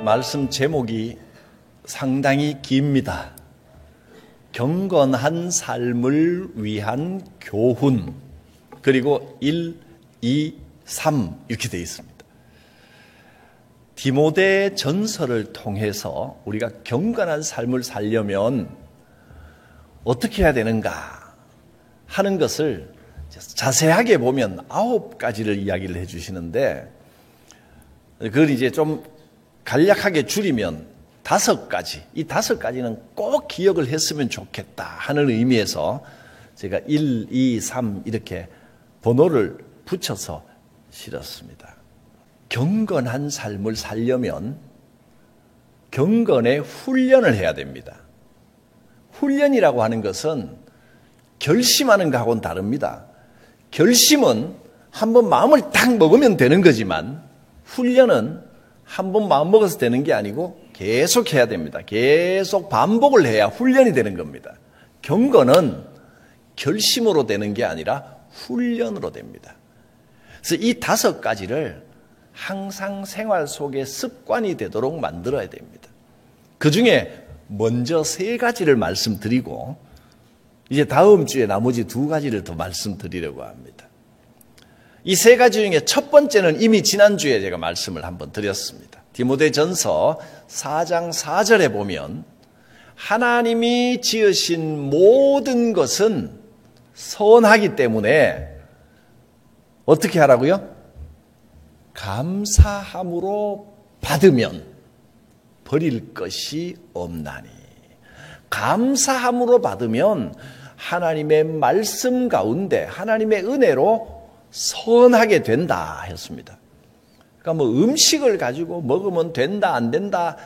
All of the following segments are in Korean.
말씀 제목이 상당히 깁니다. 경건한 삶을 위한 교훈, 그리고 1, 2, 3 이렇게 되어 있습니다. 디모데 전서를 통해서 우리가 경건한 삶을 살려면 어떻게 해야 되는가 하는 것을 자세하게 보면 9가지를 이야기를 해주시는데, 그걸 이제 좀 간략하게 줄이면 5가지, 이 5가지는 꼭 기억을 했으면 좋겠다 하는 의미에서 제가 1, 2, 3 이렇게 번호를 붙여서 실었습니다. 경건한 삶을 살려면 경건의 훈련을 해야 됩니다. 훈련이라고 하는 것은 결심하는 것하고는 다릅니다. 결심은 한번 마음을 딱 먹으면 되는 거지만, 훈련은 한번 마음 먹어서 되는 게 아니고 계속 해야 됩니다. 계속 반복을 해야 훈련이 되는 겁니다. 경건은 결심으로 되는 게 아니라 훈련으로 됩니다. 그래서 이 5가지를 항상 생활 속에 습관이 되도록 만들어야 됩니다. 그 중에 먼저 3가지를 말씀드리고, 이제 다음 주에 나머지 2가지를 더 말씀드리려고 합니다. 이 3가지 중에 첫 번째는 이미 지난주에 제가 말씀을 한번 드렸습니다. 디모데 전서 4장 4절에 보면 하나님이 지으신 모든 것은 선하기 때문에 어떻게 하라고요? 감사함으로 받으면 버릴 것이 없나니. 감사함으로 받으면 하나님의 말씀 가운데 하나님의 은혜로 선하게 된다 했습니다. 그러니까 뭐 음식을 가지고 먹으면 된다 안 된다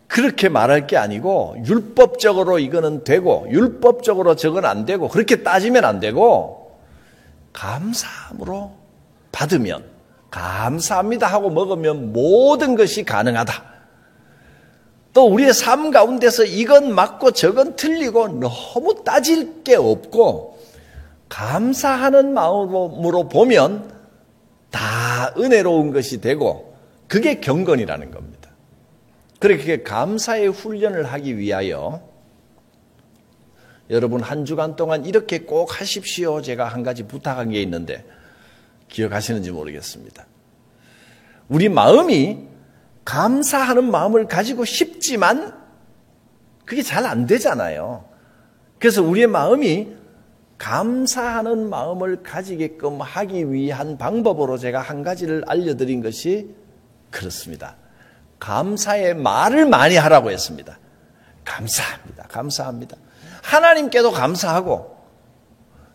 그렇게 말할 게 아니고, 율법적으로 이거는 되고 율법적으로 저건 안 되고 그렇게 따지면 안 되고, 감사함으로 받으면, 감사합니다 하고 먹으면 모든 것이 가능하다. 또 우리의 삶 가운데서 이건 맞고 저건 틀리고 너무 따질 게 없고 감사하는 마음으로 보면 다 은혜로운 것이 되고, 그게 경건이라는 겁니다. 그렇게 감사의 훈련을 하기 위하여 여러분 한 주간 동안 이렇게 꼭 하십시오. 제가 한 가지 부탁한 게 있는데 기억하시는지 모르겠습니다. 우리 마음이 감사하는 마음을 가지고 싶지만 그게 잘 안 되잖아요. 그래서 우리의 마음이 감사하는 마음을 가지게끔 하기 위한 방법으로 제가 한 가지를 알려드린 것이 그렇습니다. 감사의 말을 많이 하라고 했습니다. 감사합니다. 감사합니다. 하나님께도 감사하고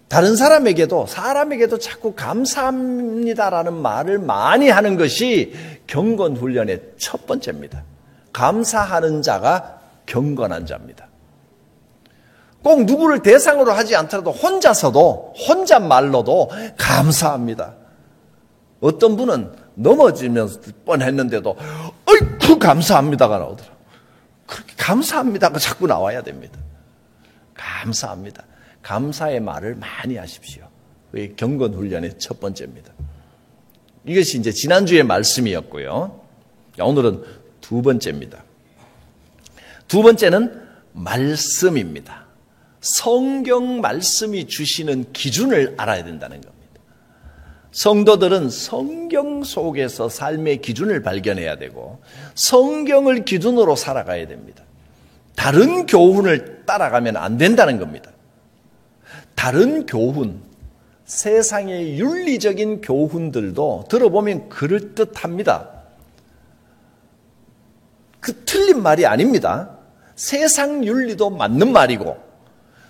다른 사람에게도 자꾸 감사합니다라는 말을 많이 하는 것이 경건 훈련의 첫 번째입니다. 감사하는 자가 경건한 자입니다. 꼭 누구를 대상으로 하지 않더라도 혼자서도, 혼잣말로도 감사합니다. 어떤 분은 넘어지면 뻔했는데도 어이쿠 감사합니다가 나오더라고요. 그렇게 감사합니다가 자꾸 나와야 됩니다. 감사합니다. 감사의 말을 많이 하십시오. 그게 경건 훈련의 첫 번째입니다. 이것이 이제 지난주의 말씀이었고요. 오늘은 2번째입니다. 2번째는 말씀입니다. 성경 말씀이 주시는 기준을 알아야 된다는 겁니다. 성도들은 성경 속에서 삶의 기준을 발견해야 되고 성경을 기준으로 살아가야 됩니다. 다른 교훈을 따라가면 안 된다는 겁니다. 다른 교훈, 세상의 윤리적인 교훈들도 들어보면 그럴듯합니다. 그 틀린 말이 아닙니다. 세상 윤리도 맞는 말이고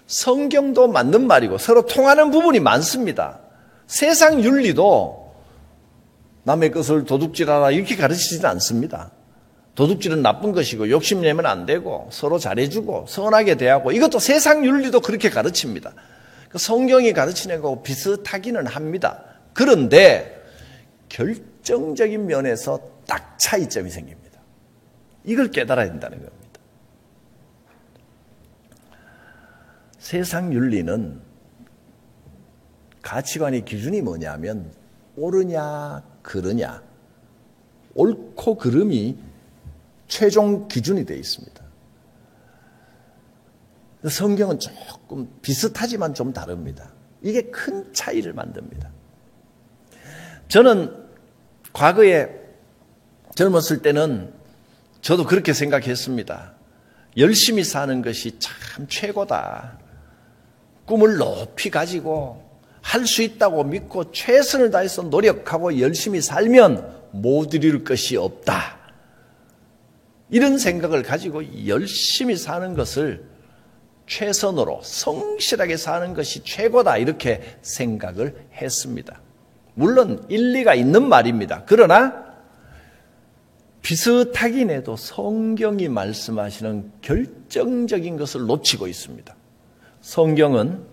성경도 맞는 말이고 서로 통하는 부분이 많습니다. 세상 윤리도 남의 것을 도둑질하라 이렇게 가르치지는 않습니다. 도둑질은 나쁜 것이고 욕심내면 안 되고 서로 잘해주고 선하게 대하고, 이것도 세상 윤리도 그렇게 가르칩니다. 성경이 가르치는 거하고 비슷하기는 합니다. 그런데 결정적인 면에서 딱 차이점이 생깁니다. 이걸 깨달아야 된다는 겁니다. 세상 윤리는 가치관의 기준이 뭐냐면 옳으냐 그르냐, 옳고 그름이 최종 기준이 되어 있습니다. 성경은 조금 비슷하지만 좀 다릅니다. 이게 큰 차이를 만듭니다. 저는 과거에 젊었을 때는 저도 그렇게 생각했습니다. 열심히 사는 것이 참 최고다. 꿈을 높이 가지고 할 수 있다고 믿고 최선을 다해서 노력하고 열심히 살면 못 이룰 것이 없다. 이런 생각을 가지고 열심히 사는 것을 최선으로 성실하게 사는 것이 최고다 이렇게 생각을 했습니다. 물론 일리가 있는 말입니다. 그러나 비슷하긴 해도 성경이 말씀하시는 결정적인 것을 놓치고 있습니다. 성경은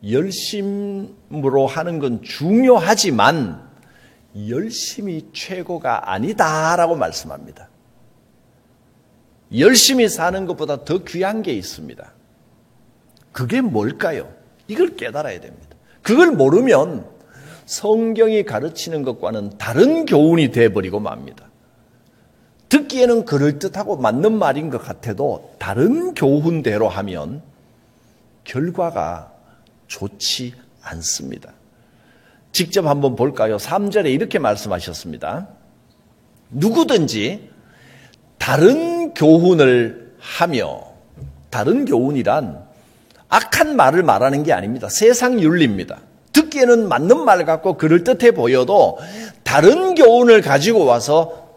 열심으로 하는 건 중요하지만 열심이 최고가 아니다라고 말씀합니다. 열심히 사는 것보다 더 귀한 게 있습니다. 그게 뭘까요? 이걸 깨달아야 됩니다. 그걸 모르면 성경이 가르치는 것과는 다른 교훈이 되어버리고 맙니다. 듣기에는 그럴듯하고 맞는 말인 것 같아도 다른 교훈대로 하면 결과가 좋지 않습니다. 직접 한번 볼까요? 3절에 이렇게 말씀하셨습니다. 누구든지 다른 교훈을 하며, 다른 교훈이란 악한 말을 말하는 게 아닙니다. 세상 윤리입니다. 듣기에는 맞는 말 같고 그럴듯해 보여도 다른 교훈을 가지고 와서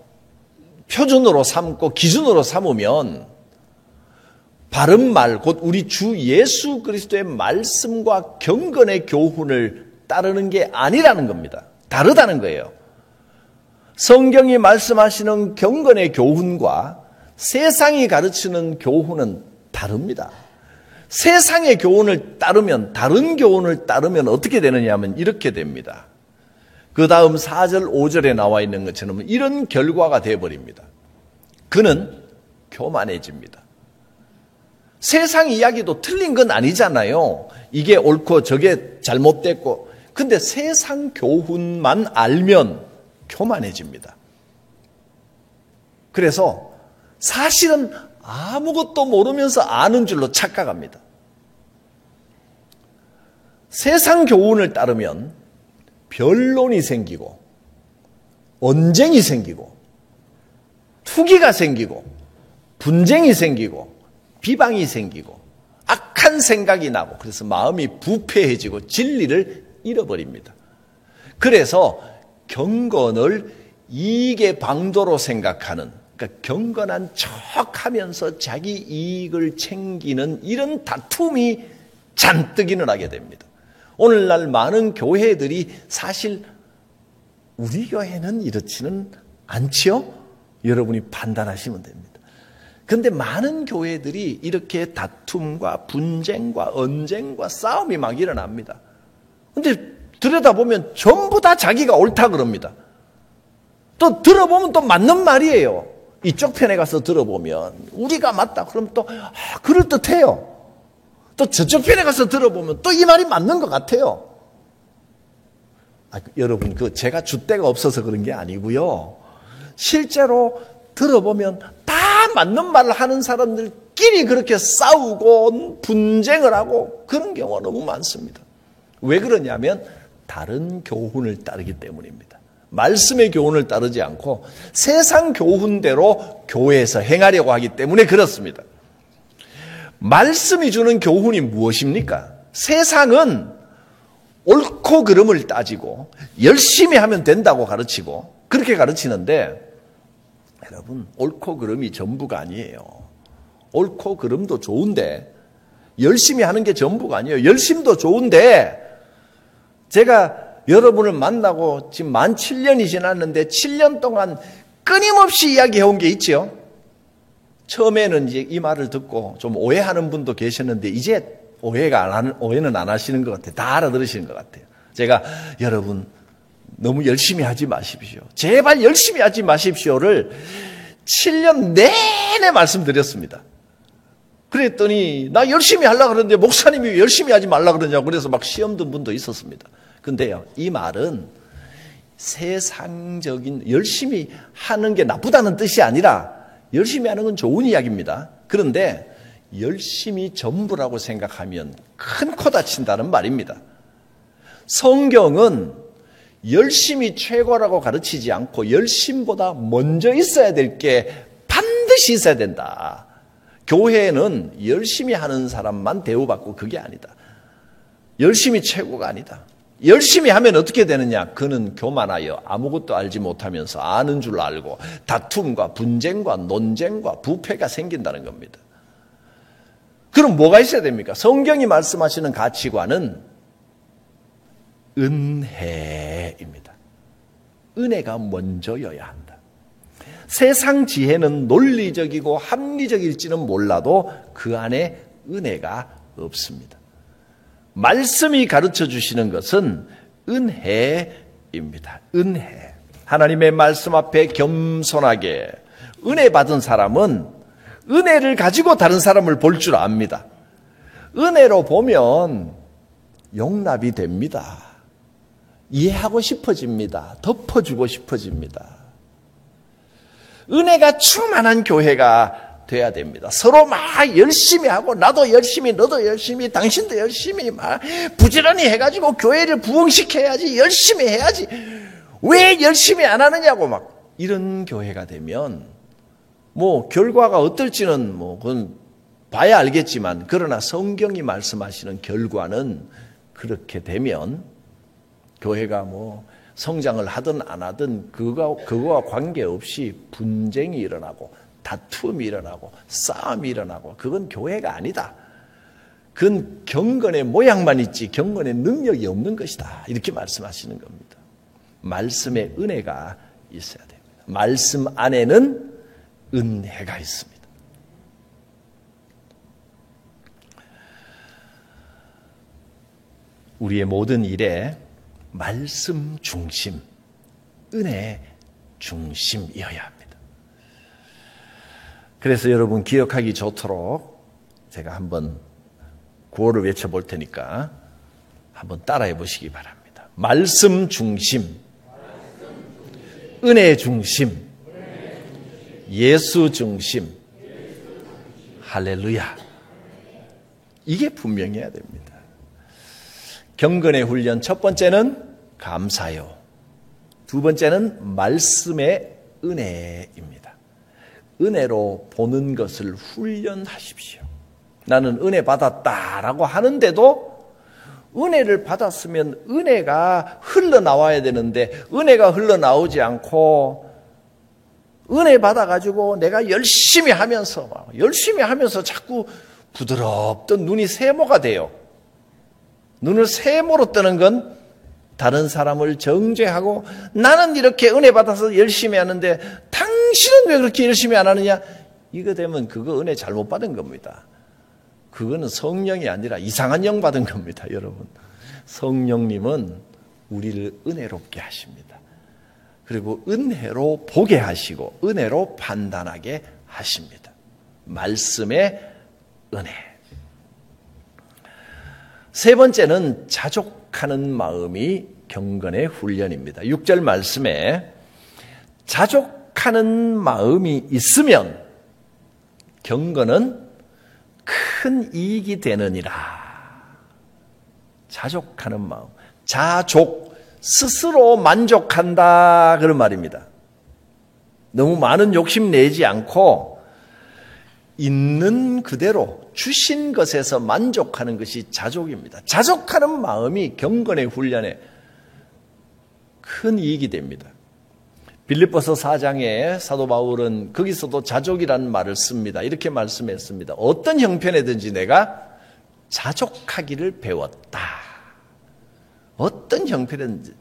표준으로 삼고 기준으로 삼으면 바른 말, 곧 우리 주 예수 그리스도의 말씀과 경건의 교훈을 따르는 게 아니라는 겁니다. 다르다는 거예요. 성경이 말씀하시는 경건의 교훈과 세상이 가르치는 교훈은 다릅니다. 세상의 교훈을 따르면, 다른 교훈을 따르면 어떻게 되느냐 하면 이렇게 됩니다. 그 다음 4절, 5절에 나와 있는 것처럼 이런 결과가 되어버립니다. 그는 교만해집니다. 세상 이야기도 틀린 건 아니잖아요. 이게 옳고 저게 잘못됐고. 근데 세상 교훈만 알면 교만해집니다. 그래서 사실은 아무것도 모르면서 아는 줄로 착각합니다. 세상 교훈을 따르면 변론이 생기고 언쟁이 생기고 투기가 생기고 분쟁이 생기고 비방이 생기고 악한 생각이 나고 그래서 마음이 부패해지고 진리를 잃어버립니다. 그래서 경건을 이익의 방도로 생각하는, 그러니까 경건한 척하면서 자기 이익을 챙기는 이런 다툼이 잔뜩 일어나게 됩니다. 오늘날 많은 교회들이 사실 우리 교회는 이렇지는 않지요? 여러분이 판단하시면 됩니다. 그런데 많은 교회들이 이렇게 다툼과 분쟁과 언쟁과 싸움이 막 일어납니다. 그런데 들여다보면 전부 다 자기가 옳다 그럽니다. 또 들어보면 또 맞는 말이에요. 이쪽 편에 가서 들어보면 우리가 맞다 그러면 또 그럴듯해요. 또 저쪽 편에 가서 들어보면 또 이 말이 맞는 것 같아요. 여러분, 제가 줏대가 없어서 그런 게 아니고요. 실제로 들어보면 다 맞는 말을 하는 사람들끼리 그렇게 싸우고 분쟁을 하고 그런 경우가 너무 많습니다. 왜 그러냐면 다른 교훈을 따르기 때문입니다. 말씀의 교훈을 따르지 않고 세상 교훈대로 교회에서 행하려고 하기 때문에 그렇습니다. 말씀이 주는 교훈이 무엇입니까? 세상은 옳고 그름을 따지고 열심히 하면 된다고 가르치고 그렇게 가르치는데 여러분, 옳고 그름이 전부가 아니에요. 옳고 그름도 좋은데 열심히 하는 게 전부가 아니에요. 열심도 좋은데 제가 여러분을 만나고 지금 만 7년이 지났는데 7년 동안 끊임없이 이야기해온 게 있죠. 처음에는 이제 이 말을 듣고 좀 오해하는 분도 계셨는데 이제 오해는 안 하시는 것 같아요. 다 알아들으시는 것 같아요. 제가 여러분 너무 열심히 하지 마십시오. 제발 열심히 하지 마십시오를 7년 내내 말씀드렸습니다. 그랬더니 나 열심히 하려고 그러는데 목사님이 왜 열심히 하지 말라 그러냐고 그래서 막 시험 든 분도 있었습니다. 근데요, 이 말은 세상적인 열심히 하는 게 나쁘다는 뜻이 아니라 열심히 하는 건 좋은 이야기입니다. 그런데 열심히 전부라고 생각하면 큰 코 다친다는 말입니다. 성경은 열심이 최고라고 가르치지 않고 열심보다 먼저 있어야 될 게 반드시 있어야 된다. 교회는 열심히 하는 사람만 대우받고 그게 아니다. 열심이 최고가 아니다. 열심히 하면 어떻게 되느냐? 그는 교만하여 아무것도 알지 못하면서 아는 줄 알고 다툼과 분쟁과 논쟁과 부패가 생긴다는 겁니다. 그럼 뭐가 있어야 됩니까? 성경이 말씀하시는 가치관은 은혜입니다. 은혜가 먼저여야 한다. 세상 지혜는 논리적이고 합리적일지는 몰라도 그 안에 은혜가 없습니다. 말씀이 가르쳐 주시는 것은 은혜입니다. 은혜. 하나님의 말씀 앞에 겸손하게 은혜 받은 사람은 은혜를 가지고 다른 사람을 볼 줄 압니다. 은혜로 보면 용납이 됩니다. 이해하고 싶어집니다. 덮어주고 싶어집니다. 은혜가 충만한 교회가 돼야 됩니다. 서로 막 열심히 하고 나도 열심히 너도 열심히 당신도 열심히 막 부지런히 해가지고 교회를 부흥시켜야지 열심히 해야지 왜 열심히 안 하느냐고 막 이런 교회가 되면 뭐 결과가 어떨지는 뭐 그건 봐야 알겠지만 그러나 성경이 말씀하시는 결과는 그렇게 되면 교회가 뭐 성장을 하든 안 하든 그거와 관계없이 분쟁이 일어나고 다툼이 일어나고 싸움이 일어나고 그건 교회가 아니다. 그건 경건의 모양만 있지 경건의 능력이 없는 것이다. 이렇게 말씀하시는 겁니다. 말씀에 은혜가 있어야 됩니다. 말씀 안에는 은혜가 있습니다. 우리의 모든 일에 말씀 중심, 은혜 중심이어야 합니다. 그래서 여러분 기억하기 좋도록 제가 한번 구호를 외쳐볼 테니까 한번 따라해 보시기 바랍니다. 말씀 중심, 은혜 중심, 예수 중심, 할렐루야. 이게 분명해야 됩니다. 경건의 훈련 첫 번째는 감사요. 두 번째는 말씀의 은혜입니다. 은혜로 보는 것을 훈련하십시오. 나는 은혜 받았다라고 하는데도 은혜를 받았으면 은혜가 흘러나와야 되는데 은혜가 흘러나오지 않고 은혜 받아가지고 내가 열심히 하면서 자꾸 부드럽던 눈이 세모가 돼요. 눈을 세모로 뜨는 건 다른 사람을 정죄하고 나는 이렇게 은혜 받아서 열심히 하는데 당신은 왜 그렇게 열심히 안 하느냐? 이거 되면 그거 은혜 잘못 받은 겁니다. 그거는 성령이 아니라 이상한 영 받은 겁니다, 여러분. 성령님은 우리를 은혜롭게 하십니다. 그리고 은혜로 보게 하시고 은혜로 판단하게 하십니다. 말씀의 은혜. 세 번째는 자족하는 마음이 경건의 훈련입니다. 6절 말씀에 자족하는 마음이 있으면 경건은 큰 이익이 되느니라. 자족하는 마음. 자족, 스스로 만족한다 그런 말입니다. 너무 많은 욕심 내지 않고 있는 그대로 주신 것에서 만족하는 것이 자족입니다. 자족하는 마음이 경건의 훈련에 큰 이익이 됩니다. 빌립보서 4장에 사도 바울은 거기서도 자족이라는 말을 씁니다. 이렇게 말씀했습니다. 어떤 형편에든지 내가 자족하기를 배웠다. 어떤 형편에든지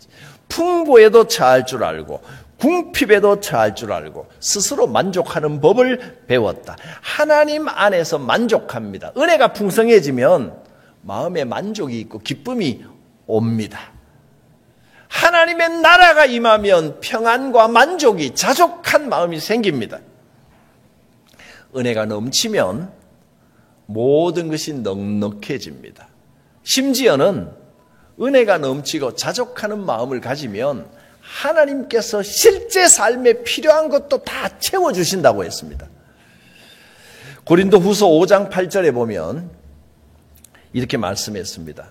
풍부에도 처할 줄 알고 궁핍에도 처할 줄 알고 스스로 만족하는 법을 배웠다. 하나님 안에서 만족합니다. 은혜가 풍성해지면 마음에 만족이 있고 기쁨이 옵니다. 하나님의 나라가 임하면 평안과 만족이 자족한 마음이 생깁니다. 은혜가 넘치면 모든 것이 넉넉해집니다. 심지어는 은혜가 넘치고 자족하는 마음을 가지면 하나님께서 실제 삶에 필요한 것도 다 채워주신다고 했습니다. 고린도후서 5장 8절에 보면 이렇게 말씀했습니다.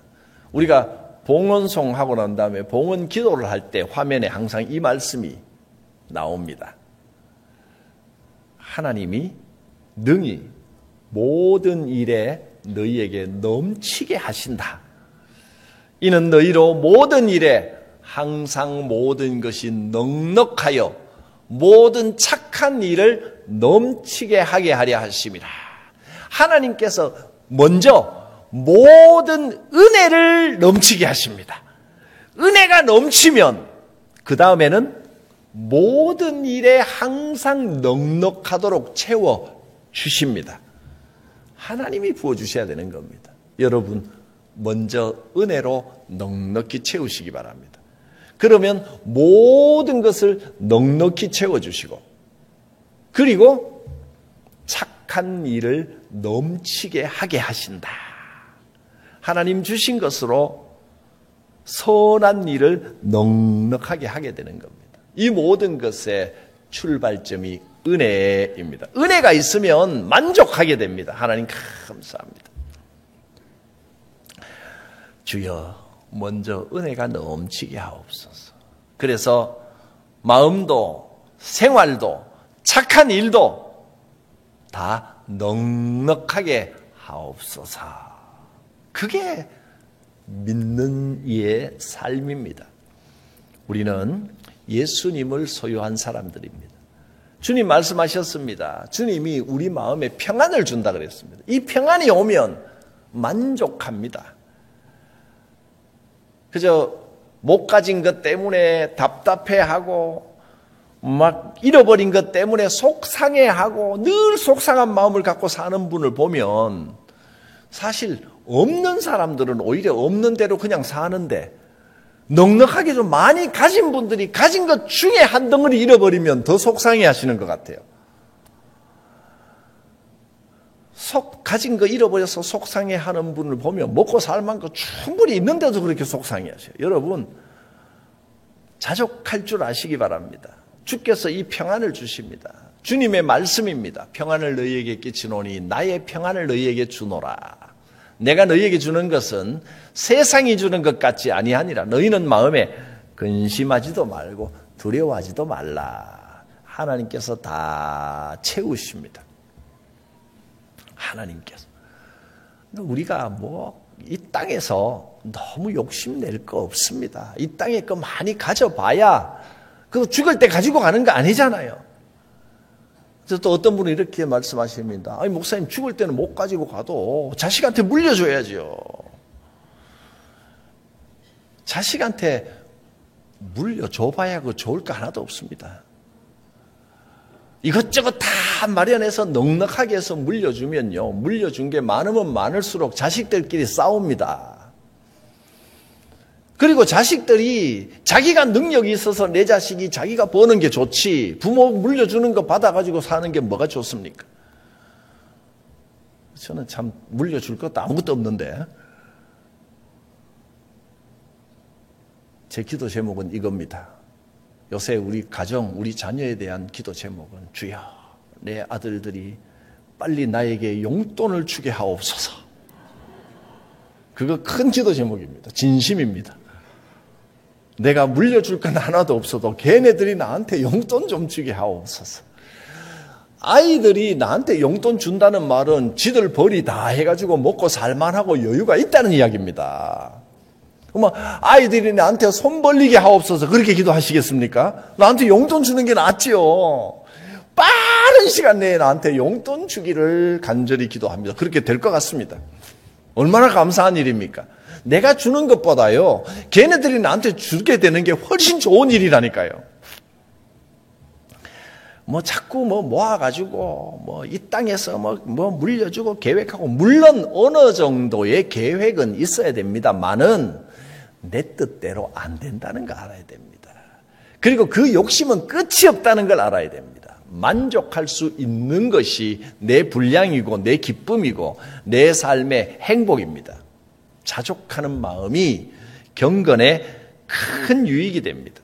우리가 봉헌송하고 난 다음에 봉헌 기도를 할 때 화면에 항상 이 말씀이 나옵니다. 하나님이 능히 모든 일에 너희에게 넘치게 하신다. 이는 너희로 모든 일에 항상 모든 것이 넉넉하여 모든 착한 일을 넘치게 하게 하려 하심이라. 하나님께서 먼저 모든 은혜를 넘치게 하십니다. 은혜가 넘치면 그 다음에는 모든 일에 항상 넉넉하도록 채워 주십니다. 하나님이 부어주셔야 되는 겁니다. 여러분 먼저 은혜로 넉넉히 채우시기 바랍니다. 그러면 모든 것을 넉넉히 채워주시고 그리고 착한 일을 넘치게 하게 하신다. 하나님 주신 것으로 선한 일을 넉넉하게 하게 되는 겁니다. 이 모든 것의 출발점이 은혜입니다. 은혜가 있으면 만족하게 됩니다. 하나님 감사합니다. 주여 먼저 은혜가 넘치게 하옵소서. 그래서 마음도 생활도 착한 일도 다 넉넉하게 하옵소서. 그게 믿는 이의 삶입니다. 우리는 예수님을 소유한 사람들입니다. 주님 말씀하셨습니다. 주님이 우리 마음에 평안을 준다 그랬습니다. 이 평안이 오면 만족합니다. 그저 못 가진 것 때문에 답답해하고 막 잃어버린 것 때문에 속상해하고 늘 속상한 마음을 갖고 사는 분을 보면 사실 없는 사람들은 오히려 없는 대로 그냥 사는데 넉넉하게 좀 많이 가진 분들이 가진 것 중에 한 덩어리 잃어버리면 더 속상해 하시는 것 같아요. 가진 거 잃어버려서 속상해 하는 분을 보면 먹고 살 만큼 충분히 있는데도 그렇게 속상해 하셔요. 여러분, 자족할 줄 아시기 바랍니다. 주께서 이 평안을 주십니다. 주님의 말씀입니다. 평안을 너희에게 끼치노니 나의 평안을 너희에게 주노라. 내가 너희에게 주는 것은 세상이 주는 것 같지 아니하니라. 너희는 마음에 근심하지도 말고 두려워하지도 말라. 하나님께서 다 채우십니다. 하나님께서. 우리가 이 땅에서 너무 욕심낼 거 없습니다. 이 땅에 거 많이 가져봐야 그거 죽을 때 가지고 가는 거 아니잖아요. 그래서 또 어떤 분은 이렇게 말씀하십니다. 아니 목사님 죽을 때는 못 가지고 가도 자식한테 물려줘야죠. 자식한테 물려줘봐야 그 좋을 거 하나도 없습니다. 이것저것 다 마련해서 넉넉하게 해서 물려주면요. 물려준 게 많으면 많을수록 자식들끼리 싸웁니다. 그리고 자식들이 자기가 능력이 있어서 내 자식이 자기가 버는 게 좋지 부모 물려주는 거 받아가지고 사는 게 뭐가 좋습니까? 저는 참 물려줄 것도 아무것도 없는데 제 기도 제목은 이겁니다. 요새 우리 가정, 우리 자녀에 대한 기도 제목은 주여 내 아들들이 빨리 나에게 용돈을 주게 하옵소서. 그거 큰 기도 제목입니다. 진심입니다. 내가 물려줄 건 하나도 없어도 걔네들이 나한테 용돈 좀 주게 하옵소서. 아이들이 나한테 용돈 준다는 말은 지들 벌이 다 해가지고 먹고 살만하고 여유가 있다는 이야기입니다. 그러면 아이들이 나한테 손 벌리게 하옵소서 그렇게 기도하시겠습니까? 나한테 용돈 주는 게 낫지요. 빠른 시간 내에 나한테 용돈 주기를 간절히 기도합니다. 그렇게 될 것 같습니다. 얼마나 감사한 일입니까? 내가 주는 것보다요, 걔네들이 나한테 주게 되는 게 훨씬 좋은 일이라니까요. 자꾸 모아가지고, 이 땅에서 물려주고 계획하고, 물론 어느 정도의 계획은 있어야 됩니다만은, 내 뜻대로 안 된다는 걸 알아야 됩니다. 그리고 그 욕심은 끝이 없다는 걸 알아야 됩니다. 만족할 수 있는 것이 내 분량이고, 내 기쁨이고, 내 삶의 행복입니다. 자족하는 마음이 경건에 큰 유익이 됩니다.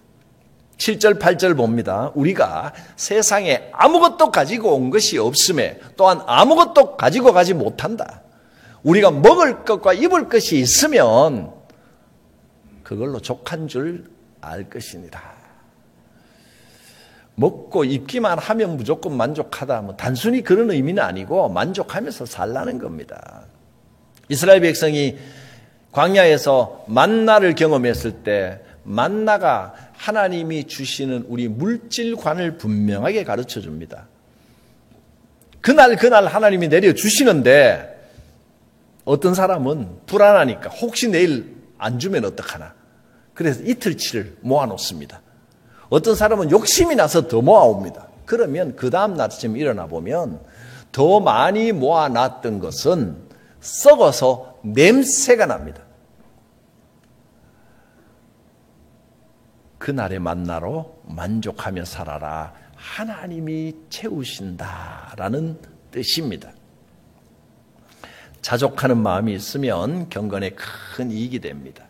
7절, 8절 봅니다. 우리가 세상에 아무것도 가지고 온 것이 없음에 또한 아무것도 가지고 가지 못한다. 우리가 먹을 것과 입을 것이 있으면 그걸로 족한 줄 알 것이니라. 먹고 입기만 하면 무조건 만족하다. 단순히 그런 의미는 아니고 만족하면서 살라는 겁니다. 이스라엘 백성이 광야에서 만나를 경험했을 때 만나가 하나님이 주시는 우리 물질관을 분명하게 가르쳐 줍니다. 그날 하나님이 내려주시는데 어떤 사람은 불안하니까 혹시 내일 안 주면 어떡하나. 그래서 이틀치를 모아놓습니다. 어떤 사람은 욕심이 나서 더 모아옵니다. 그러면 그 다음 날쯤 일어나 보면 더 많이 모아놨던 것은 썩어서 냄새가 납니다. 그날의 만나로 만족하며 살아라. 하나님이 채우신다라는 뜻입니다. 자족하는 마음이 있으면 경건에 큰 이익이 됩니다.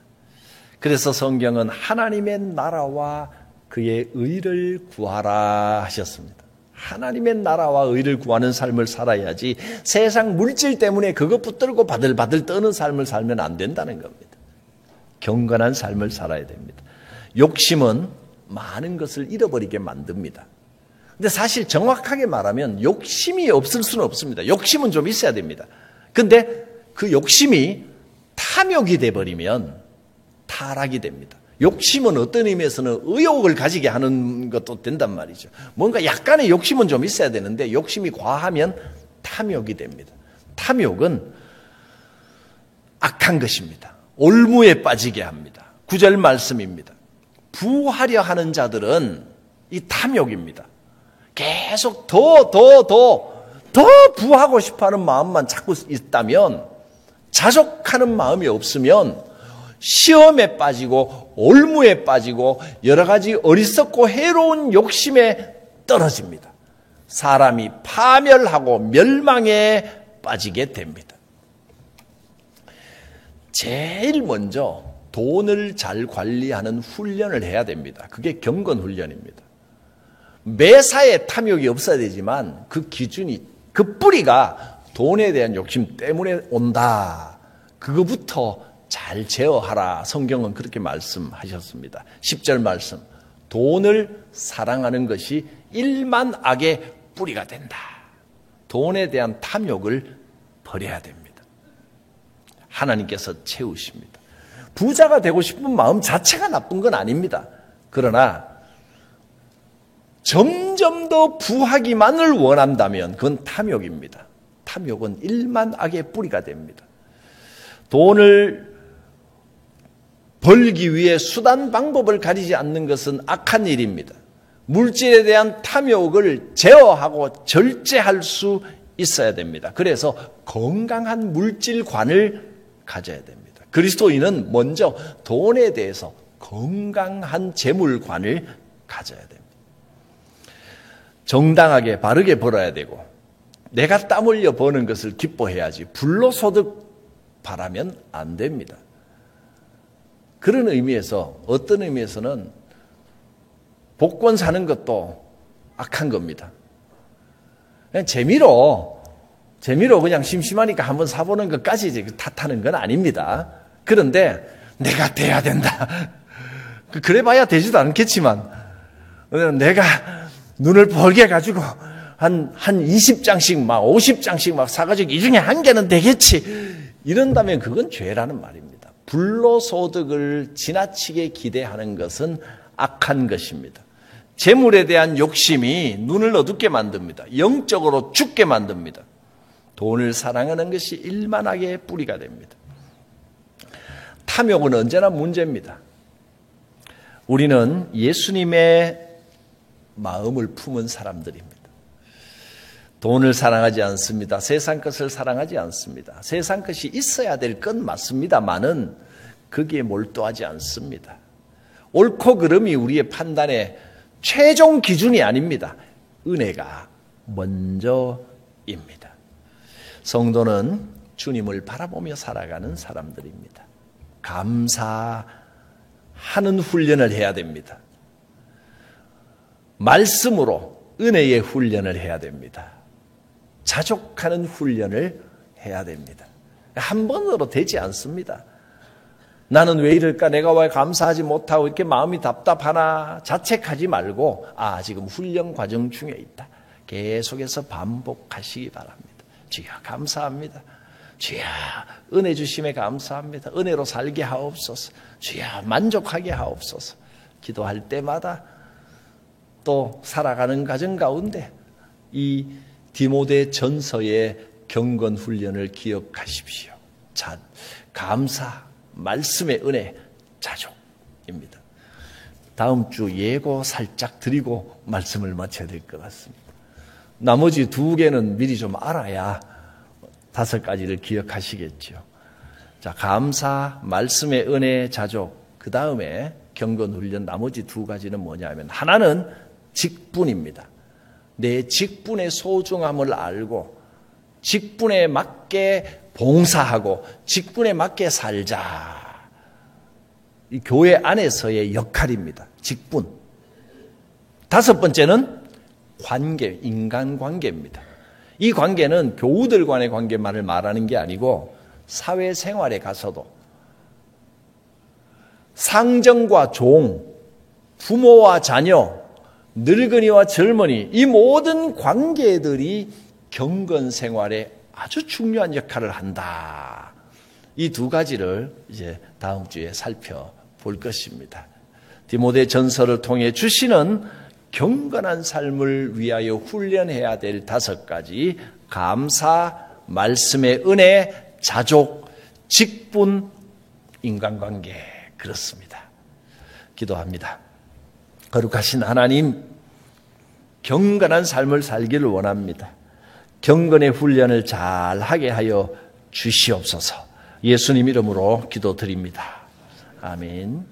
그래서 성경은 하나님의 나라와 그의 의를 구하라 하셨습니다. 하나님의 나라와 의를 구하는 삶을 살아야지 세상 물질 때문에 그것 붙들고 바들바들 떠는 삶을 살면 안 된다는 겁니다. 경건한 삶을 살아야 됩니다. 욕심은 많은 것을 잃어버리게 만듭니다. 근데 사실 정확하게 말하면 욕심이 없을 수는 없습니다. 욕심은 좀 있어야 됩니다. 근데 그 욕심이 탐욕이 돼버리면 타락이 됩니다. 욕심은 어떤 의미에서는 의욕을 가지게 하는 것도 된단 말이죠. 뭔가 약간의 욕심은 좀 있어야 되는데 욕심이 과하면 탐욕이 됩니다. 탐욕은 악한 것입니다. 올무에 빠지게 합니다. 9절 말씀입니다. 부하려 하는 자들은 이 탐욕입니다. 계속 더 부하고 싶어하는 마음만 자꾸 있다면, 자족하는 마음이 없으면 시험에 빠지고 올무에 빠지고 여러 가지 어리석고 해로운 욕심에 떨어집니다. 사람이 파멸하고 멸망에 빠지게 됩니다. 제일 먼저 돈을 잘 관리하는 훈련을 해야 됩니다. 그게 경건 훈련입니다. 매사에 탐욕이 없어야 되지만 그 기준이, 그 뿌리가 돈에 대한 욕심 때문에 온다. 그거부터 잘 제어하라. 성경은 그렇게 말씀하셨습니다. 10절 말씀. 돈을 사랑하는 것이 일만 악의 뿌리가 된다. 돈에 대한 탐욕을 버려야 됩니다. 하나님께서 채우십니다. 부자가 되고 싶은 마음 자체가 나쁜 건 아닙니다. 그러나 점점 더 부하기만을 원한다면 그건 탐욕입니다. 탐욕은 일만 악의 뿌리가 됩니다. 돈을 벌기 위해 수단 방법을 가리지 않는 것은 악한 일입니다. 물질에 대한 탐욕을 제어하고 절제할 수 있어야 됩니다. 그래서 건강한 물질관을 가져야 됩니다. 그리스도인은 먼저 돈에 대해서 건강한 재물관을 가져야 됩니다. 정당하게 바르게 벌어야 되고 내가 땀 흘려 버는 것을 기뻐해야지 불로소득 바라면 안 됩니다. 그런 의미에서, 어떤 의미에서는 복권 사는 것도 악한 겁니다. 그냥 재미로 그냥 심심하니까 한번 사보는 것까지 이제 탓하는 건 아닙니다. 그런데 내가 돼야 된다. 그래 봐야 되지도 않겠지만 내가 눈을 벌게 해가지고 한 20장씩 막 50장씩 막 사가지고 이 중에 한 개는 되겠지. 이런다면 그건 죄라는 말입니다. 불로소득을 지나치게 기대하는 것은 악한 것입니다. 재물에 대한 욕심이 눈을 어둡게 만듭니다. 영적으로 죽게 만듭니다. 돈을 사랑하는 것이 일만하게 뿌리가 됩니다. 탐욕은 언제나 문제입니다. 우리는 예수님의 마음을 품은 사람들입니다. 돈을 사랑하지 않습니다. 세상 것을 사랑하지 않습니다. 세상 것이 있어야 될 건 맞습니다만은 거기에 몰두하지 않습니다. 옳고 그름이 우리의 판단의 최종 기준이 아닙니다. 은혜가 먼저입니다. 성도는 주님을 바라보며 살아가는 사람들입니다. 감사하는 훈련을 해야 됩니다. 말씀으로 은혜의 훈련을 해야 됩니다. 자족하는 훈련을 해야 됩니다. 한 번으로 되지 않습니다. 나는 왜 이럴까? 내가 왜 감사하지 못하고 이렇게 마음이 답답하나? 자책하지 말고 지금 훈련 과정 중에 있다. 계속해서 반복하시기 바랍니다. 주여 감사합니다. 주여 은혜 주심에 감사합니다. 은혜로 살게 하옵소서. 주여 만족하게 하옵소서. 기도할 때마다 또 살아가는 과정 가운데 이 디모데 전서의 경건 훈련을 기억하십시오. 자, 감사, 말씀의 은혜, 자족입니다. 다음 주 예고 살짝 드리고 말씀을 마쳐야 될 것 같습니다. 나머지 2개는 미리 좀 알아야 5가지를 기억하시겠죠. 자, 감사, 말씀의 은혜, 자족. 그 다음에 경건 훈련 나머지 2가지는 뭐냐면 하나는 직분입니다. 내 직분의 소중함을 알고 직분에 맞게 봉사하고 직분에 맞게 살자. 이 교회 안에서의 역할입니다. 직분. 5번째는 관계, 인간관계입니다. 이 관계는 교우들 간의 관계만을 말하는 게 아니고 사회생활에 가서도 상정과 종, 부모와 자녀, 늙은이와 젊은이 이 모든 관계들이 경건 생활에 아주 중요한 역할을 한다. 이 2가지를 이제 다음 주에 살펴볼 것입니다. 디모데 전서를 통해 주시는 경건한 삶을 위하여 훈련해야 될 5가지 감사, 말씀의 은혜, 자족, 직분, 인간관계 그렇습니다. 기도합니다. 거룩하신 하나님, 경건한 삶을 살기를 원합니다. 경건의 훈련을 잘하게 하여 주시옵소서. 예수님 이름으로 기도드립니다. 아멘.